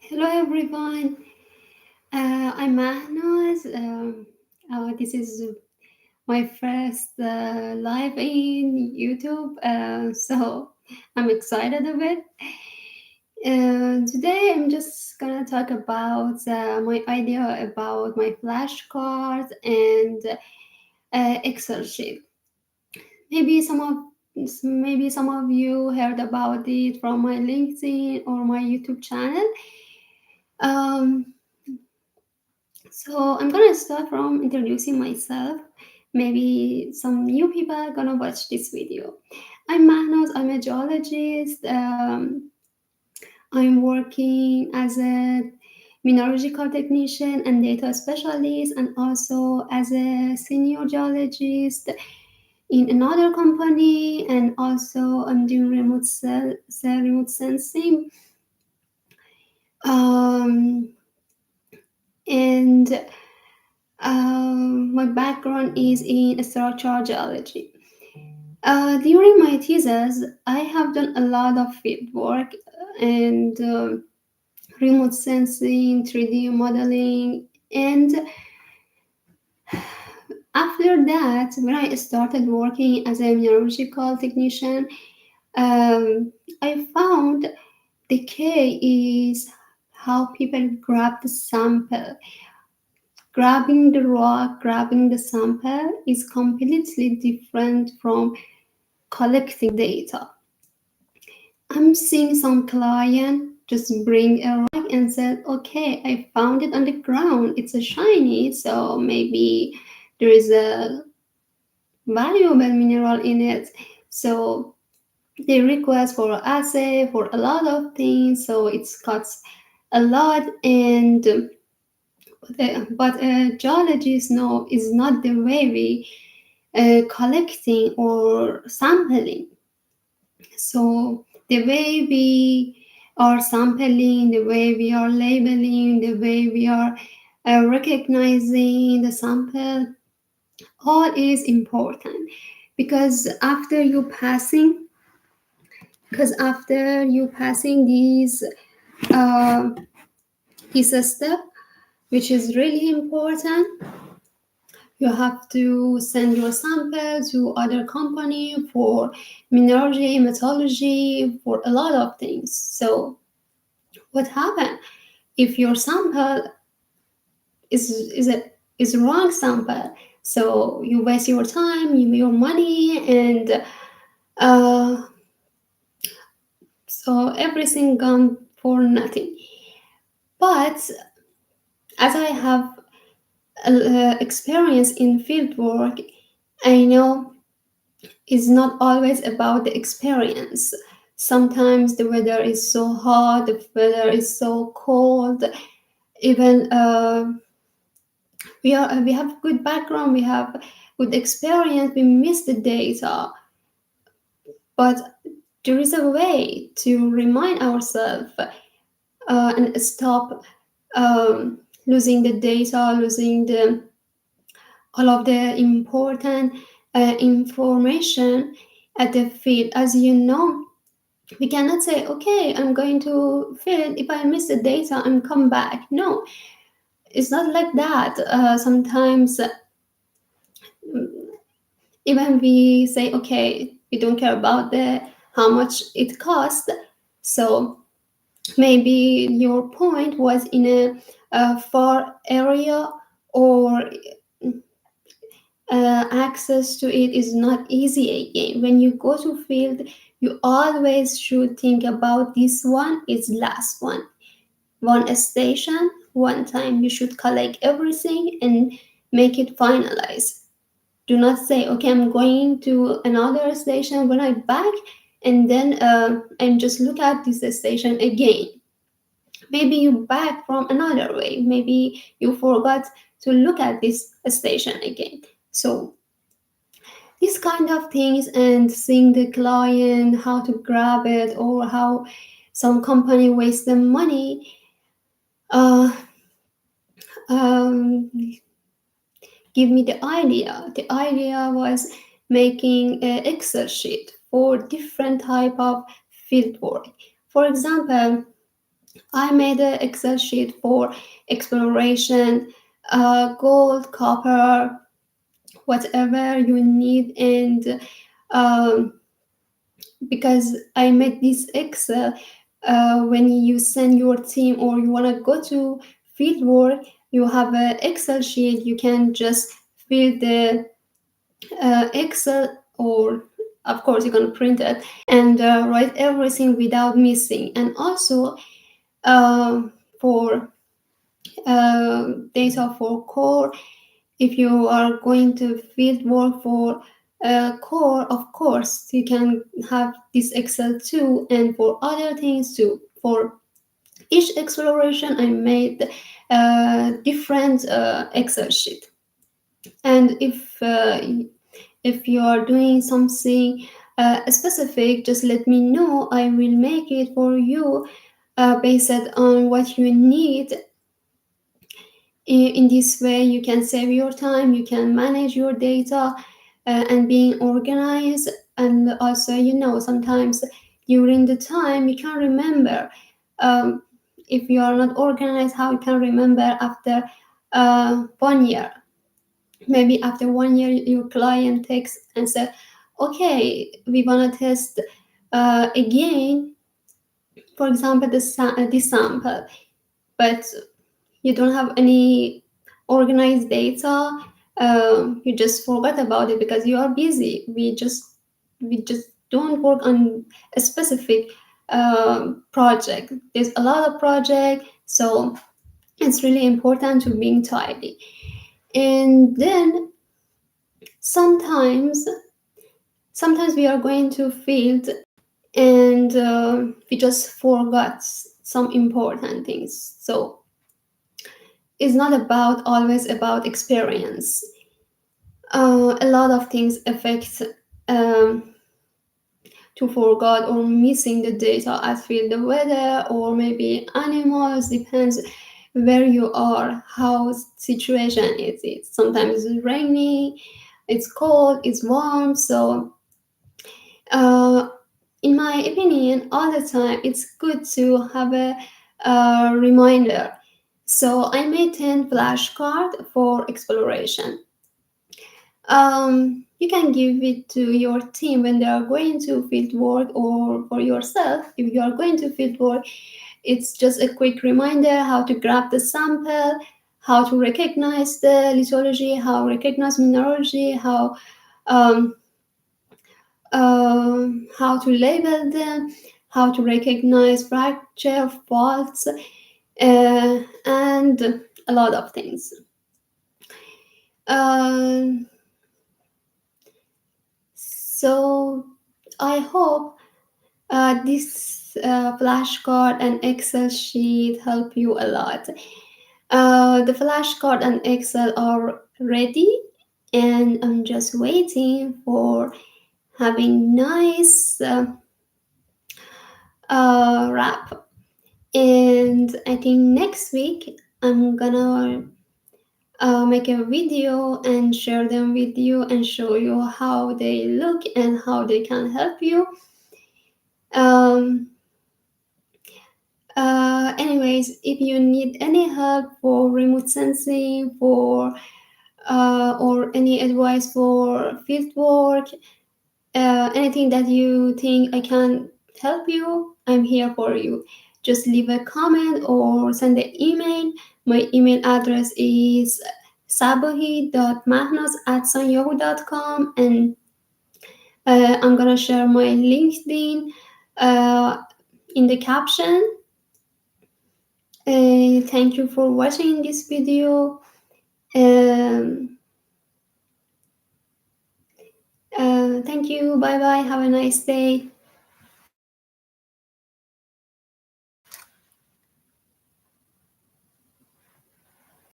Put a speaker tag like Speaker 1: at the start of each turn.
Speaker 1: Hello everyone. I'm Mahnaz. This is my first live in YouTube, so I'm excited of it. Today I'm just gonna talk about my idea about my flashcards and Excel sheet. Maybe some of Maybe some of you heard about it from my LinkedIn or my YouTube channel. Um, So I'm gonna start from introducing myself. Maybe some new people are gonna watch this video. I'm Mahnaz, I'm a geologist. I'm working as a mineralogical technician and data specialist, and also as a senior geologist in another company, and also I'm doing remote sensing. Um, and My background is in structural geology. During my thesis, I have done a lot of field work and remote sensing, 3D modeling, and after that, when I started working as a mineralogical technician, I found the key is how people grab the sample. Grabbing the rock, grabbing the sample is completely different from collecting data. I'm seeing some client just bring a rock and said, okay, I found it on the ground. It's a shiny, so maybe there is a valuable mineral in it. So they request for assay for a lot of things, so it costs a lot. And but geologists know is not the way we collecting or sampling. So the way we are sampling, the way we are labeling, the way we are recognizing the sample, all is important because after you passing uh, this step, which is really important, you have to send your sample to other company for mineralogy, metallurgy, for a lot of things. So what happened if your sample is wrong sample? So you waste your time, your money, and uh, so everything gone for nothing. But as I have experience in field work, I know it's not always about the experience. Sometimes the weather is so hot, the weather is so cold. Even we have good background, we have good experience, we miss the data, but there is a way to remind ourselves and stop losing the data, losing the all of the important information at the field. As you know, we cannot say, okay, I'm going to field. If I miss the data, I'm come back. No, it's not like that. Sometimes even we say, okay, we don't care about the how much it costs. So maybe your point was in a far area, or access to it is not easy again. When you go to field, you always should think about this one is last one station, one time. You should collect everything and make it finalized. Do not say, okay, I'm going to another station when I'm back, and then and just look at this station again. Maybe you back from another way. Maybe you forgot to look at this station again. So these kind of things, and seeing the client how to grab it, or how some company wastes the money, uh, um, give me the idea. The idea was making an Excel sheet for different type of field work. For example, I made an Excel sheet for exploration, gold, copper, whatever you need, and um, because I made this Excel, when you send your team or you want to go to field work, you have an Excel sheet. You can just fill the Excel, or of course you're gonna print it and write everything without missing. And also for data for core, if you are going to field work for core, of course you can have this Excel too, and for other things too. For each exploration I made different Excel sheet. And if you are doing something specific, just let me know. I will make it for you based on what you need. In this way, you can save your time, you can manage your data, and being organized. And also, sometimes during the time you can't remember. Um, if you are not organized, how you can remember after 1 year? Maybe after 1 year your client takes and said, okay, we want to test again, for example, this sample, but you don't have any organized data. You just forgot about it because you are busy. We just don't work on a specific project. There's a lot of project, so it's really important to being tidy. And then sometimes sometimes we are going to field, and we just forgot some important things. So it's not about always about experience. A lot of things affect um, to forgot or missing the data at field, the weather or maybe animals, depends where you are, how situation is it. Sometimes it's rainy, it's cold, it's warm. So uh, in my opinion, all the time it's good to have a reminder. So I made 10 flashcards for exploration. You can give it to your team when they are going to field work, or for yourself if you are going to field work. It's just a quick reminder how to grab the sample, how to recognize the lithology, how recognize mineralogy, um, how to label them, how to recognize fracture, faults, and a lot of things. Um, so I hope this flashcard and Excel sheet help you a lot. The flashcard and Excel are ready, and I'm just waiting for having nice wrap. And I think next week I'm gonna make a video and share them with you and show you how they look and how they can help you. Um, Anyways, if you need any help for remote sensing, for or any advice for field work, anything that you think I can help you, I'm here for you. Just leave a comment or send an email. My email address is sabohi.mahnas@yahoo.com, and I'm gonna share my LinkedIn uh, in the caption. Thank you for watching this video. Um, Thank you. Bye bye. Have a nice day.